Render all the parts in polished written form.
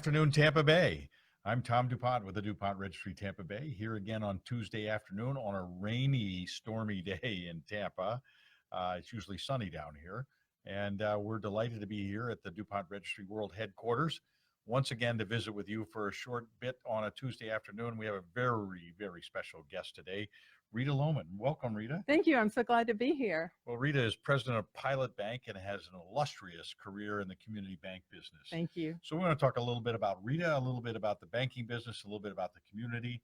afternoon, Tampa Bay. I'm Tom DuPont with the DuPont Registry Tampa Bay, here again on Tuesday afternoon on a rainy, stormy day in Tampa. It's usually sunny down here, and we're delighted to be here at the DuPont Registry World Headquarters once again to visit with you for a short bit on a Tuesday afternoon. We have a very, very special guest today, Rita Lowman. Welcome, Rita. Thank you. I'm so glad to be here. Well, Rita is president of Pilot Bank and has an illustrious career in the community bank business. Thank you. So we want to talk a little bit about Rita, a little bit about the banking business, a little bit about the community.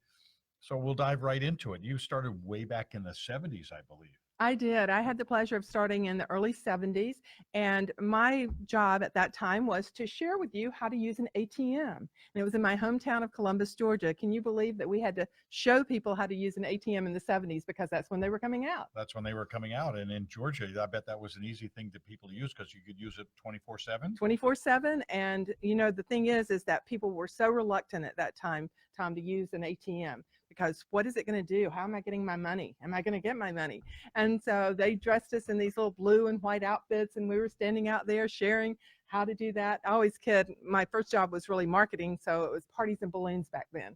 So we'll dive right into it. You started way back in the 70s, I believe. I did. I had the pleasure of starting in the early 70s, and my job at that time was to share with you how to use an ATM. And it was in my hometown of Columbus, Georgia. Can you believe that we had to show people how to use an ATM in the 70s because that's when they were coming out? That's when they were coming out. And in Georgia, I bet that was an easy thing to people to use because you could use it 24/7. 24/7. And, you know, the thing is that people were so reluctant at that time, Tom, to use an ATM. Because what is it going to do? How am I getting my money? Am I going to get my money? And so they dressed us in these little blue and white outfits, and we were standing out there sharing how to do that. I always kid, my first job was really marketing, so it was parties and balloons back then.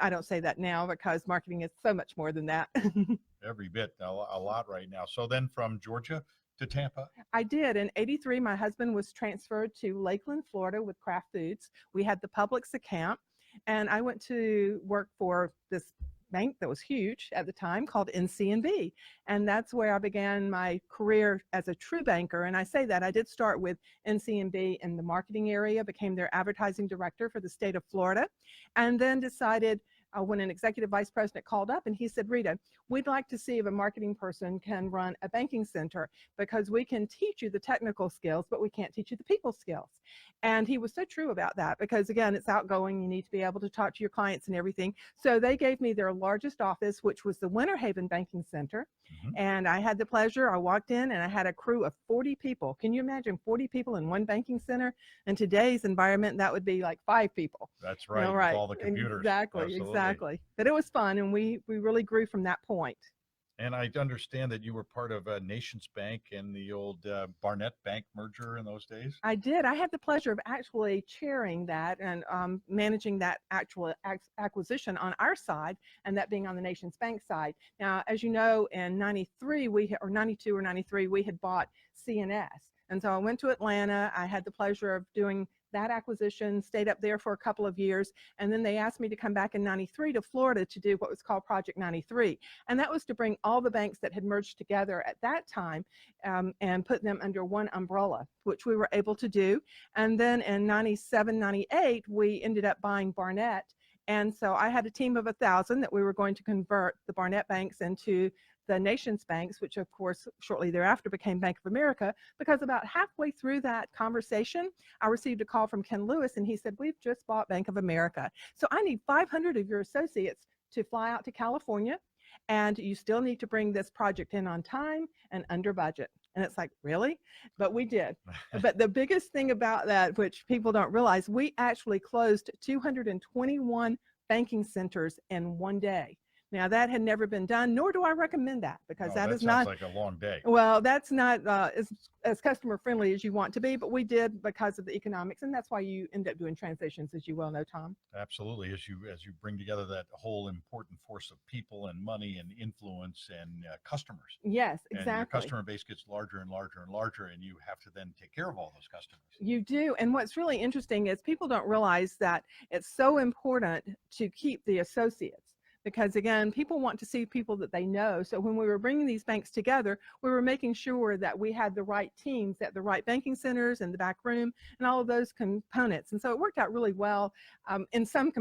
I don't say that now because marketing is so much more than that. Every bit, a lot right now. So then from Georgia to Tampa? I did. In '83, my husband was transferred to Lakeland, Florida with Kraft Foods. We had the Publix account. And I went to work for this bank that was huge at the time called NCNB. And that's where I began my career as a true banker. And I say that I did start with NCNB in the marketing area, became their advertising director for the state of Florida, and then decided when an executive vice president called up and he said, Rita, we'd like to see if a marketing person can run a banking center because we can teach you the technical skills, but we can't teach you the people skills. And he was so true about that because, again, it's outgoing. You need to be able to talk to your clients and everything. So they gave me their largest office, which was the Winter Haven Banking Center. And I had the pleasure. I walked in and I had a crew of 40 people. Can you imagine 40 people in one banking center? In today's environment, that would be like 5 people. That's right. You know, right. With all the computers. Exactly. But it was fun, and we really grew from that point. And I understand that you were part of Nations Bank and the old Barnett Bank merger in those days. I did. I had the pleasure of actually chairing that and managing that actual acquisition on our side, and that being on the Nations Bank side. Now, as you know, in 93, or 92 or 93, we had bought CNS. And so I went to Atlanta. I had the pleasure of doing that acquisition, stayed up there for a couple of years, and then they asked me to come back in 93 to Florida to do what was called Project 93. And that was to bring all the banks that had merged together at that time and put them under one umbrella, which we were able to do. And then in 97, 98, we ended up buying Barnett. And so I had a team of 1,000 that we were going to convert the Barnett banks into the Nations banks, which of course shortly thereafter became Bank of America, because about halfway through that conversation, I received a call from Ken Lewis and he said, we've just bought Bank of America. So I need 500 of your associates to fly out to California, and you still need to bring this project in on time and under budget. And it's like, really? But we did. But the biggest thing about that, which people don't realize, we actually closed 221 banking centers in one day. Now, that had never been done, nor do I recommend that, because that is not like a long day. Well, that's not as customer friendly as you want to be, but we did because of the economics, and that's why you end up doing transitions, as you well know, Tom. Absolutely, as you bring together that whole important force of people and money and influence and customers. Yes, exactly. And your customer base gets larger and larger and larger, and you have to then take care of all those customers. You do, and what's really interesting is people don't realize that it's so important to keep the associates. Because again, people want to see people that they know. So when we were bringing these banks together, we were making sure that we had the right teams at the right banking centers and the back room and all of those components. And so it worked out really well in some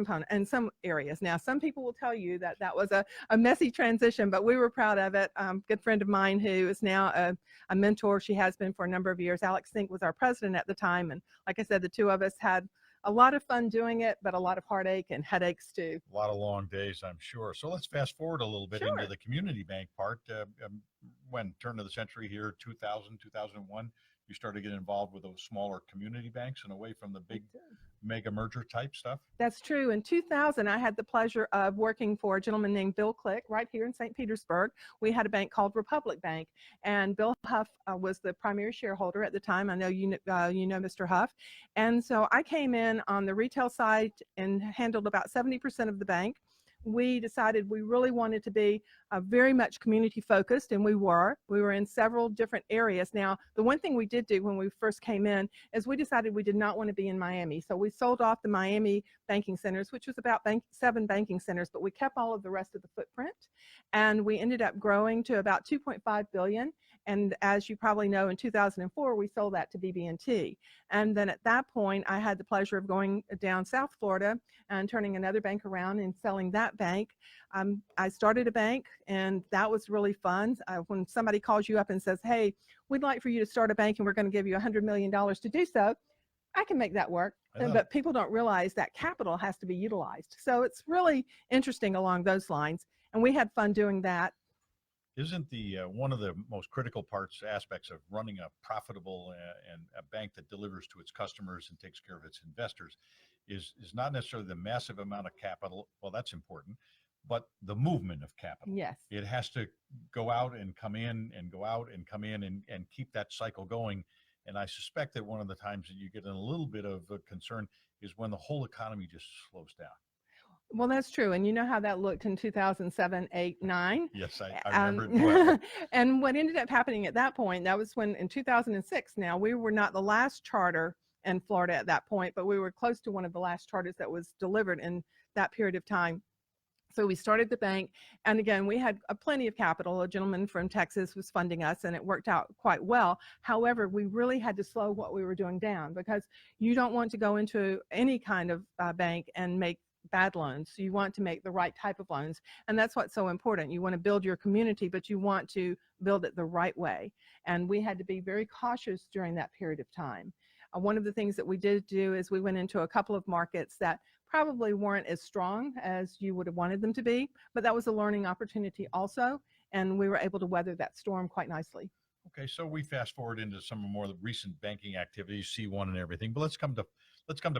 areas. Now, some people will tell you that that was a messy transition, but we were proud of it. Good friend of mine who is now a mentor, she has been for a number of years. Alex Sink was our president at the time. And like I said, the two of us had a lot of fun doing it, but a lot of heartache and headaches too. A lot of long days, I'm sure. So let's fast forward a little bit into the community bank part. When turn of the century here, 2000, 2001, you started getting involved with those smaller community banks and away from the mega merger type stuff? That's true. In 2000, I had the pleasure of working for a gentleman named Bill Click right here in St. Petersburg. We had a bank called Republic Bank, and Bill Huff was the primary shareholder at the time. I know you know Mr. Huff. And so I came in on the retail side and handled about 70% of the bank. We decided we really wanted to be very much community focused, and we were in several different areas. Now, the one thing we did do when we first came in is we decided we did not want to be in Miami, so we sold off the Miami banking centers, which was about 7 banking centers, but we kept all of the rest of the footprint, and we ended up growing to about 2.5 billion. And as you probably know, in 2004, we sold that to BB&T. And then at that point, I had the pleasure of going down South Florida and turning another bank around and selling that bank. I started a bank, and that was really fun. When somebody calls you up and says, hey, we'd like for you to start a bank and we're going to give you $100 million to do so, I can make that work. But people don't realize that capital has to be utilized. So it's really interesting along those lines. And we had fun doing that. Isn't the one of the most critical aspects of running a profitable and a bank that delivers to its customers and takes care of its investors is not necessarily the massive amount of capital. Well, that's important, but the movement of capital. Yes. It has to go out and come in and go out and come in and keep that cycle going. And I suspect that one of the times that you get in a little bit of a concern is when the whole economy just slows down. Well, that's true. And you know how that looked in 2007, 8, 9? Yes, I remember it well. And what ended up happening at that point, that was when in 2006, now we were not the last charter in Florida at that point, but we were close to one of the last charters that was delivered in that period of time. So we started the bank, and again, we had plenty of capital. A gentleman from Texas was funding us, and it worked out quite well. However, we really had to slow what we were doing down, because you don't want to go into any kind of bank and make bad loans. You want to make the right type of loans, and that's what's so important. You want to build your community, but you want to build it the right way, and we had to be very cautious during that period of time. One of the things that we did do is we went into a couple of markets that probably weren't as strong as you would have wanted them to be, but that was a learning opportunity also, and we were able to weather that storm quite nicely. Okay, so we fast forward into some more recent banking activities, C1 and everything, but let's come to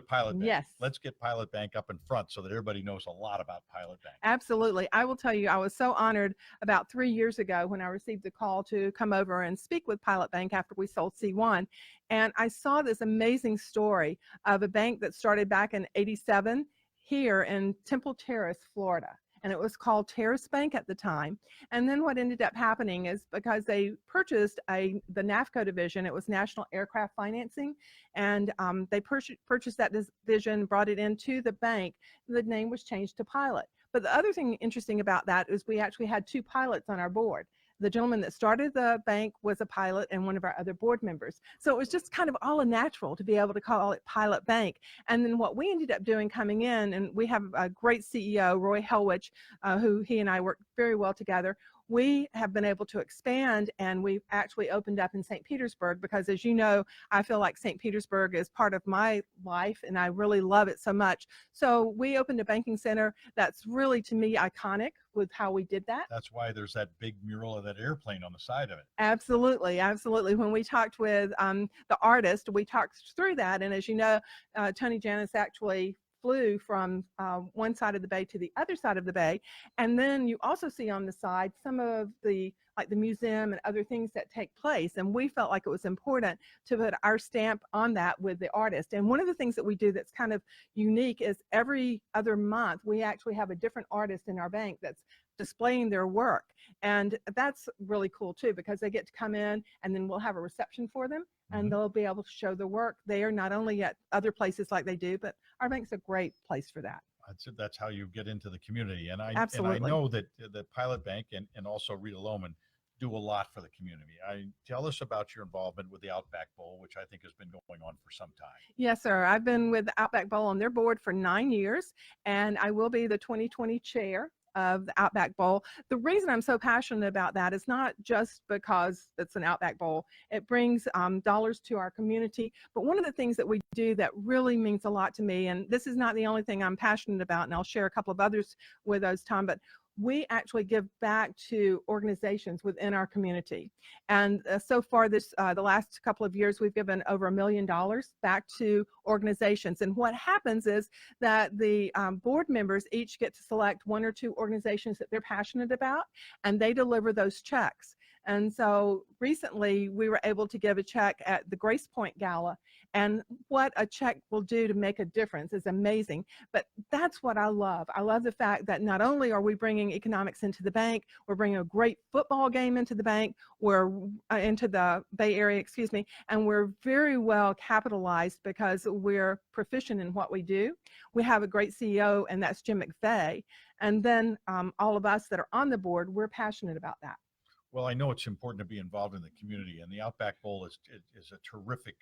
Pilot Bank. Yes. Let's get Pilot Bank up in front so that everybody knows a lot about Pilot Bank. Absolutely. I will tell you, I was so honored about 3 years ago when I received the call to come over and speak with Pilot Bank after we sold C1. And I saw this amazing story of a bank that started back in '87 here in Temple Terrace, Florida. And it was called Terrace Bank at the time. And then what ended up happening is, because they purchased the NAFCO division, it was National Aircraft Financing, and they purchased that division, brought it into the bank. The name was changed to Pilot. But the other thing interesting about that is we actually had 2 pilots on our board. The gentleman that started the bank was a pilot and one of our other board members. So it was just kind of all a natural to be able to call it Pilot Bank. And then what we ended up doing coming in, and we have a great CEO, Roy Helwich, who he and I work very well together. We have been able to expand, and we've actually opened up in St. Petersburg because, as you know, I feel like St. Petersburg is part of my life, and I really love it so much. So we opened a banking center that's really, to me, iconic with how we did that. That's why there's that big mural of that airplane on the side of it. Absolutely, absolutely. When we talked with the artist, we talked through that, and as you know, Tony Janice actually flew from one side of the bay to the other side of the bay. And then you also see on the side some of the, like the museum and other things that take place. And we felt like it was important to put our stamp on that with the artist. And one of the things that we do that's kind of unique is every other month, we actually have a different artist in our bank that's displaying their work. And that's really cool too, because they get to come in and then we'll have a reception for them. And they'll be able to show their work there, not only at other places like they do, but our bank's a great place for that. That's how you get into the community. And I know that the Pilot Bank and also Rita Lowman do a lot for the community. Tell us about your involvement with the Outback Bowl, which I think has been going on for some time. Yes, sir. I've been with the Outback Bowl on their board for 9 years, and I will be the 2020 chair of the Outback Bowl. The reason I'm so passionate about that is not just because it's an Outback Bowl. It brings dollars to our community. But one of the things that we do that really means a lot to me, and this is not the only thing I'm passionate about, and I'll share a couple of others with us, Tom, but we actually give back to organizations within our community. And so far, the last couple of years, we've given over $1 million back to organizations. And what happens is that the board members each get to select one or two organizations that they're passionate about, and they deliver those checks. And so recently we were able to give a check at the Grace Point Gala, and what a check will do to make a difference is amazing. But that's what I love. I love the fact that not only are we bringing economics into the bank, we're bringing a great football game into the bank, we're into the Bay Area, excuse me, and we're very well capitalized because we're proficient in what we do. We have a great CEO, and that's Jim McVeigh. And then all of us that are on the board, we're passionate about that. Well, I know it's important to be involved in the community, and the Outback Bowl is a terrific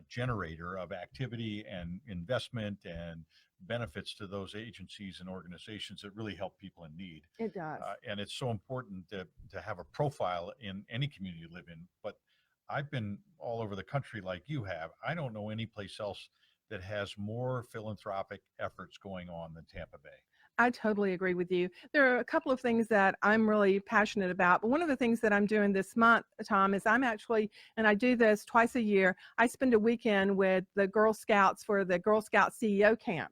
generator of activity and investment and benefits to those agencies and organizations that really help people in need. It does. And it's so important to have a profile in any community you live in. But I've been all over the country like you have. I don't know any place else that has more philanthropic efforts going on than Tampa Bay. I totally agree with you. There are a couple of things that I'm really passionate about, but one of the things that I'm doing this month, Tom, is I'm actually, and I do this twice a year, I spend a weekend with the Girl Scouts for the Girl Scout CEO camp.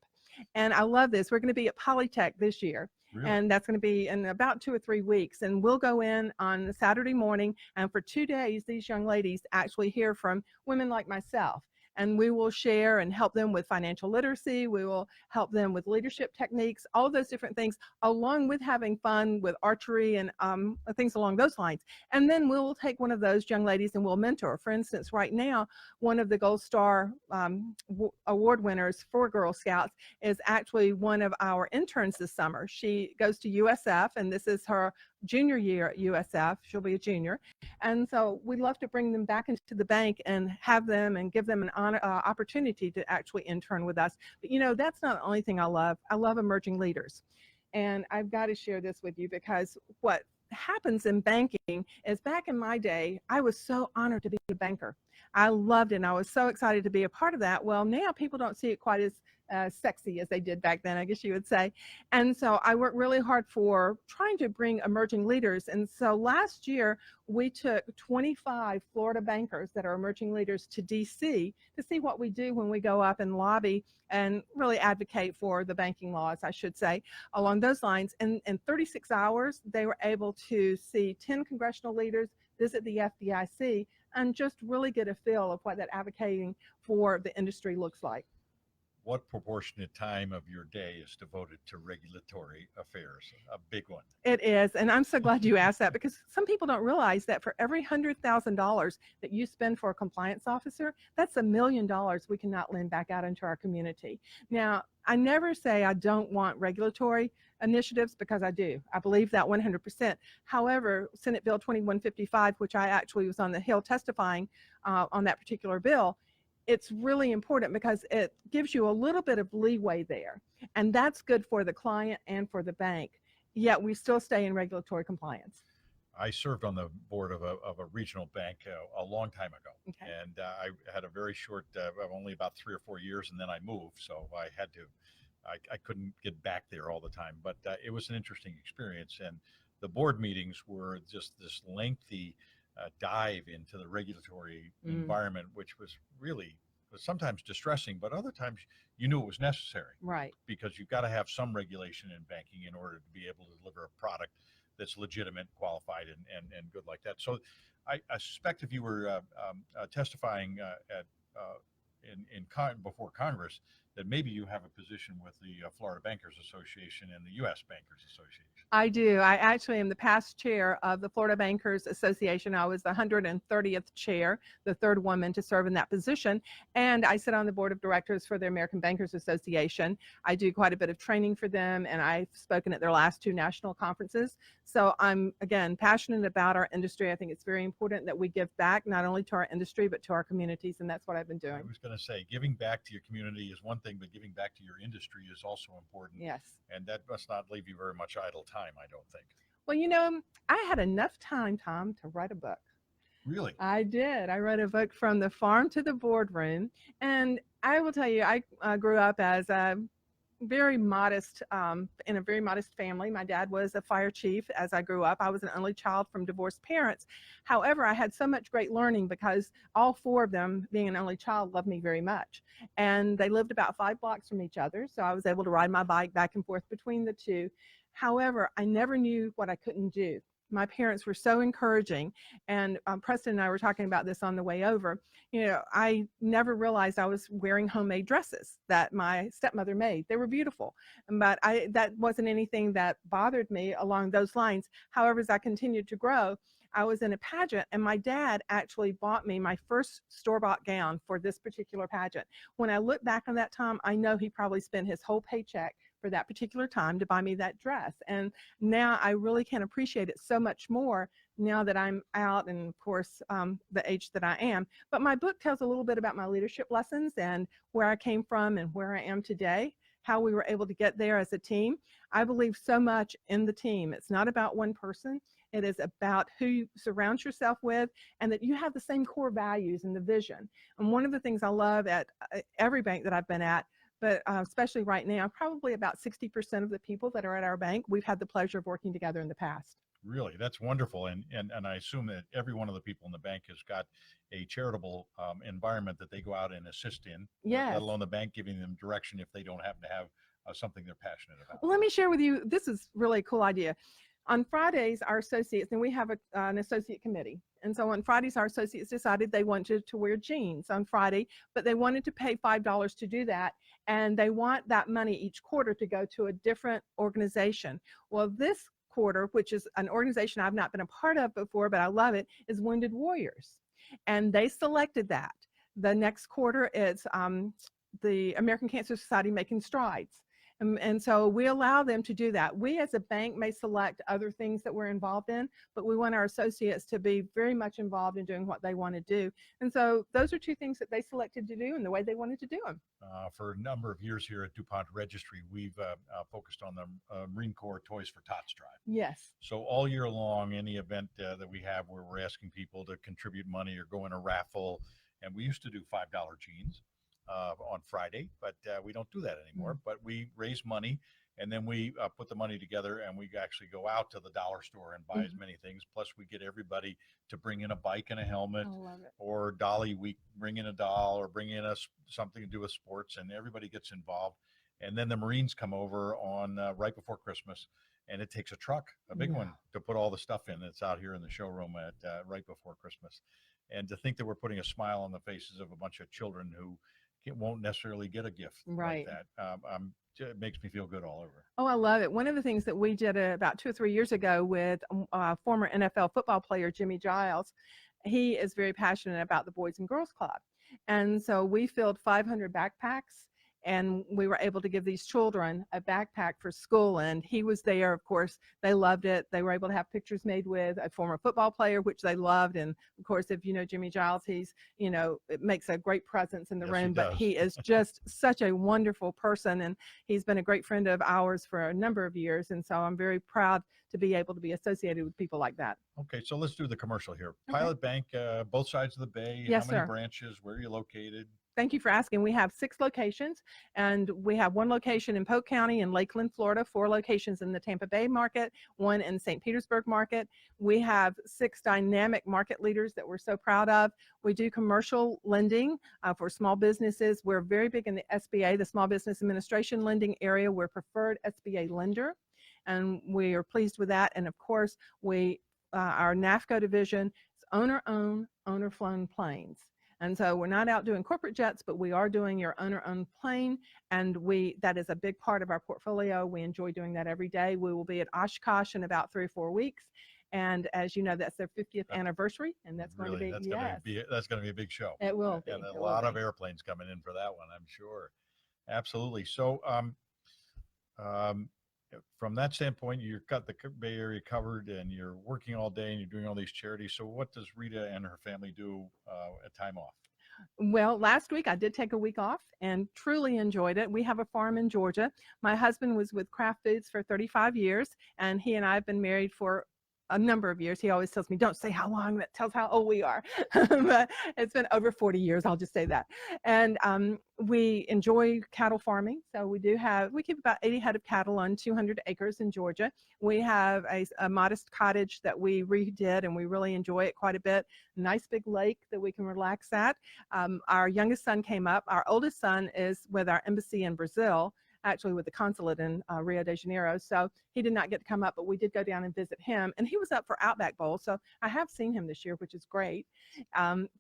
And I love this. We're going to be at Polytech this year. Really? And that's going to be in about 2 or 3 weeks. And we'll go in on Saturday morning. And for 2 days, these young ladies actually hear from women like myself. And we will share and help them with financial literacy. We will help them with leadership techniques, all of those different things, along with having fun with archery and things along those lines. And then we'll take one of those young ladies and we'll mentor. For instance, right now, one of the Gold Star award winners for Girl Scouts is actually one of our interns this summer. She goes to USF, and this is her junior year at USF. She'll be a junior. And so we love to bring them back into the bank and have them and give them an opportunity to actually intern with us. But you know, that's not the only thing I love. I love emerging leaders. And I've got to share this with you because what happens in banking is back in my day, I was so honored to be a banker. I loved it, and I was so excited to be a part of that. Well, now people don't see it quite as sexy as they did back then, I guess you would say. And so I worked really hard for trying to bring emerging leaders. And so last year, we took 25 Florida bankers that are emerging leaders to DC to see what we do when we go up and lobby and really advocate for the banking laws, I should say, along those lines. And in 36 hours, they were able to see 10 congressional leaders, visit the FDIC, and just really get a feel of what that advocating for the industry looks like. What proportionate time of your day is devoted to regulatory affairs? A big one. It is, and I'm so glad you asked that because some people don't realize that for every $100,000 that you spend for a compliance officer, that's $1 million we cannot lend back out into our community. Now, I never say I don't want regulatory initiatives because I do. I believe that 100%. However, Senate Bill 2155, which I actually was on the Hill testifying on that particular bill, it's really important because it gives you a little bit of leeway there. And that's good for the client and for the bank. Yet we still stay in regulatory compliance. I served on the board of a regional bank a long time ago. Okay. And I had a very short, only about 3 or 4 years, and then I moved. So I couldn't get back there all the time. But it was an interesting experience. And the board meetings were just this lengthy dive into the regulatory environment, which was sometimes distressing, but other times you knew it was necessary. Right. Because you've got to have some regulation in banking in order to be able to deliver a product that's legitimate, qualified, and good like that. So I suspect if you were testifying before Congress, that maybe you have a position with the Florida Bankers Association and the U.S. Bankers Association. I do. I actually am the past chair of the Florida Bankers Association. I was the 130th chair, the third woman to serve in that position. And I sit on the board of directors for the American Bankers Association. I do quite a bit of training for them, and I've spoken at their last 2 national conferences. So I'm, again, passionate about our industry. I think it's very important that we give back not only to our industry, but to our communities. And that's what I've been doing. I was going to say, giving back to your community is one thing, but giving back to your industry is also important. Yes. And that must not leave you very much idle time, I don't think. Well, you know, I had enough time, Tom, to write a book. Really? I did. I wrote a book, From the Farm to the Boardroom. And I will tell you, I grew up as a very modest, in a very modest family. My dad was a fire chief as I grew up. I was an only child from divorced parents. However, I had so much great learning because all four of them, being an only child, loved me very much. And they lived about 5 blocks from each other, so I was able to ride my bike back and forth between the two. However, I never knew what I couldn't do. My parents were so encouraging, and Preston and I were talking about this on the way over. I never realized I was wearing homemade dresses that my stepmother made. They were beautiful, but that wasn't anything that bothered me along those lines. However, as I continued to grow, I was in a pageant, and my dad actually bought me my first store-bought gown for this particular pageant. When I look back on that time, I know he probably spent his whole paycheck for that particular time to buy me that dress. And now I really can appreciate it so much more now that I'm out and, of course, the age that I am. But my book tells a little bit about my leadership lessons and where I came from and where I am today, how we were able to get there as a team. I believe so much in the team. It's not about one person. It is about who you surround yourself with, and that you have the same core values and the vision. And one of the things I love at every bank that I've been at, but especially right now, probably about 60% of the people that are at our bank, we've had the pleasure of working together in the past. Really, that's wonderful. And I assume that every one of the people in the bank has got a charitable environment that they go out and assist in, Yes. let alone the bank giving them direction if they don't happen to have something they're passionate about. Well, let me share with you, this is really a cool idea. On Fridays, our associates, and we have an associate committee. And so on Fridays, our associates decided they wanted to wear jeans on Friday, but they wanted to pay $5 to do that. And they want that money each quarter to go to a different organization. Well, this quarter, which is an organization I've not been a part of before, but I love it, is Wounded Warriors. And they selected that. The next quarter, it's the American Cancer Society Making Strides. And so we allow them to do that. We as a bank may select other things that we're involved in, but we want our associates to be very much involved in doing what they want to do. And so those are two things that they selected to do and the way they wanted to do them. For a number of years here at DuPont Registry, we've focused on the Marine Corps Toys for Tots drive. Yes. So all year long, any event that we have where we're asking people to contribute money or go in a raffle, and we used to do $5 jeans on Friday, but we don't do that anymore. But we raise money, and then we put the money together, and we actually go out to the dollar store and buy as many things. Plus, we get everybody to bring in a bike and a helmet, or Dolly, we bring in a doll, or bring in something to do with sports, and everybody gets involved. And then the Marines come over on right before Christmas, and it takes a truck, a big one, to put all the stuff in that's out here in the showroom at right before Christmas. And to think that we're putting a smile on the faces of a bunch of children who won't necessarily get a gift like that. It makes me feel good all over. Oh, I love it. One of the things that we did about 2 or 3 years ago with former NFL football player Jimmy Giles, he is very passionate about the Boys and Girls Club. And so we filled 500 backpacks, and we were able to give these children a backpack for school. And he was there, of course. They loved it. They were able to have pictures made with a former football player, which they loved. And of course, if you know Jimmy Giles, he's, it makes a great presence in the room, but he is just such a wonderful person. And he's been a great friend of ours for a number of years. And so I'm very proud to be able to be associated with people like that. Okay, so let's do the commercial here. Pilot Bank, both sides of the bay. Yes, how many sir. branches? Where are you located? Thank you for asking. We have 6 locations, and we have 1 location in Polk County in Lakeland, Florida, 4 locations in the Tampa Bay market, 1 in St. Petersburg market. We have 6 dynamic market leaders that we're so proud of. We do commercial lending for small businesses. We're very big in the SBA, the Small Business Administration lending area. We're preferred SBA lender, and we are pleased with that. And of course, our NAFCO division is owner-owned, owner-flown planes. And so we're not out doing corporate jets, but we are doing your owner-owned plane, and that is a big part of our portfolio. We enjoy doing that every day. We will be at Oshkosh in about 3 or 4 weeks, and as you know, that's their 50th anniversary, and that's going to be that's going to be a big show. It will be. And a lot of airplanes coming in for that one, I'm sure. Absolutely. So from that standpoint, you've got the Bay Area covered, and you're working all day, and you're doing all these charities. So what does Rita and her family do at time off? Well, last week I did take a week off and truly enjoyed it. We have a farm in Georgia. My husband was with Kraft Foods for 35 years, and he and I have been married for a number of years. He always tells me, don't say how long, that tells how old we are. But it's been over 40 years, I'll just say that. And we enjoy cattle farming. So we keep about 80 head of cattle on 200 acres in Georgia. We have a modest cottage that we redid, and we really enjoy it quite a bit. Nice big lake that we can relax at. Our youngest son came up. Our oldest son is with our embassy in Brazil, actually with the consulate in Rio de Janeiro. So he did not get to come up, but we did go down and visit him. And he was up for Outback Bowl. So I have seen him this year, which is great.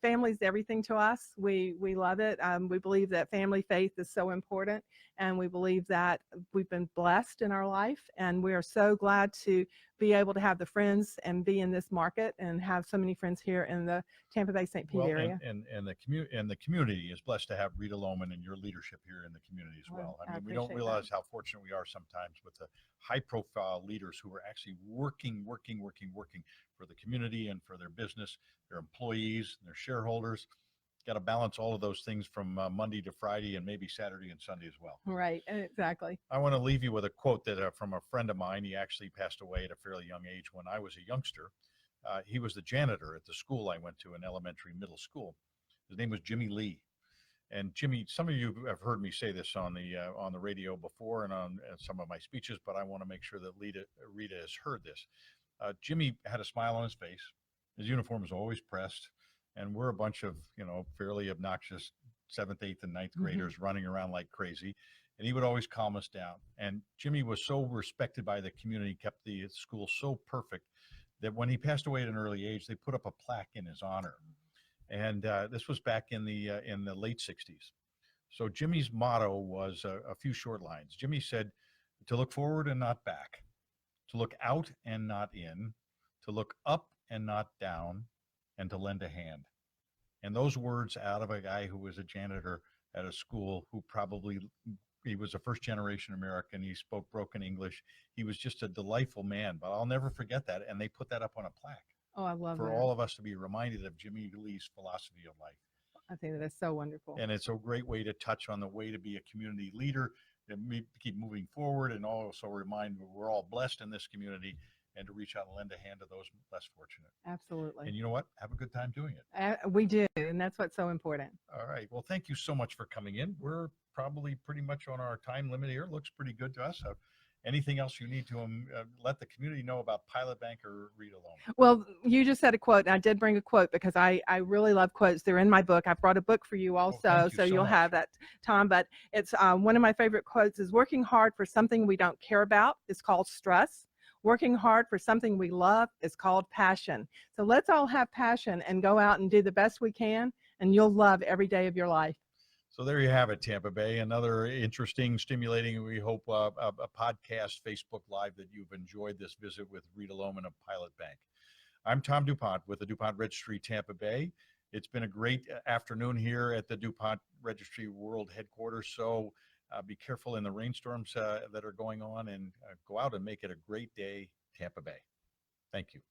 Family's everything to us. We love it. We believe that family faith is so important. And we believe that we've been blessed in our life. And we are so glad to be able to have the friends and be in this market and have so many friends here in the Tampa Bay St. Pete area. And the community is blessed to have Rita Lowman and your leadership here in the community as well. I mean, we don't realize how fortunate we are sometimes with the high profile leaders who are actually working for the community and for their business, their employees, and their shareholders. Got to balance all of those things from Monday to Friday and maybe Saturday and Sunday as well. Right, exactly. I want to leave you with a quote that from a friend of mine. He actually passed away at a fairly young age when I was a youngster. He was the janitor at the school I went to, an elementary middle school. His name was Jimmy Lee. And Jimmy, some of you have heard me say this on the radio before and on some of my speeches, but I want to make sure that Rita has heard this. Jimmy had a smile on his face. His uniform was always pressed. And we're a bunch of, fairly obnoxious 7th, 8th, and 9th graders running around like crazy. And he would always calm us down. And Jimmy was so respected by the community, kept the school so perfect that when he passed away at an early age, they put up a plaque in his honor. And this was back in the late 60s. So Jimmy's motto was a few short lines. Jimmy said, to look forward and not back, to look out and not in, to look up and not down, and to lend a hand. And those words out of a guy who was a janitor at a school who he was a first generation American. He spoke broken English. He was just a delightful man, but I'll never forget that. And they put that up on a plaque. Oh, I love for that. all of us to be reminded of Jimmy Lee's philosophy of life. I think that is so wonderful. And it's a great way to touch on the way to be a community leader and keep moving forward, and also remind we're all blessed in this community, and to reach out and lend a hand to those less fortunate. Absolutely. And you know what? Have a good time doing it. We do, and that's what's so important. All right. Well, thank you so much for coming in. We're probably pretty much on our time limit here. Looks pretty good to us. Anything else you need to let the community know about Pilot Bank or Rita Lowman? Well, you just said a quote, and I did bring a quote because I really love quotes. They're in my book. I brought a book for you also, so you'll have that, Tom. But it's one of my favorite quotes is, working hard for something we don't care about is called stress. Working hard for something we love is called passion. So let's all have passion and go out and do the best we can, and you'll love every day of your life. So there you have it, Tampa Bay. Another interesting, stimulating, we hope, a podcast, Facebook Live, that you've enjoyed this visit with Rita Lowman of Pilot Bank. I'm Tom DuPont with the DuPont Registry, Tampa Bay. It's been a great afternoon here at the DuPont Registry World Headquarters. So be careful in the rainstorms that are going on, and go out and make it a great day, Tampa Bay. Thank you.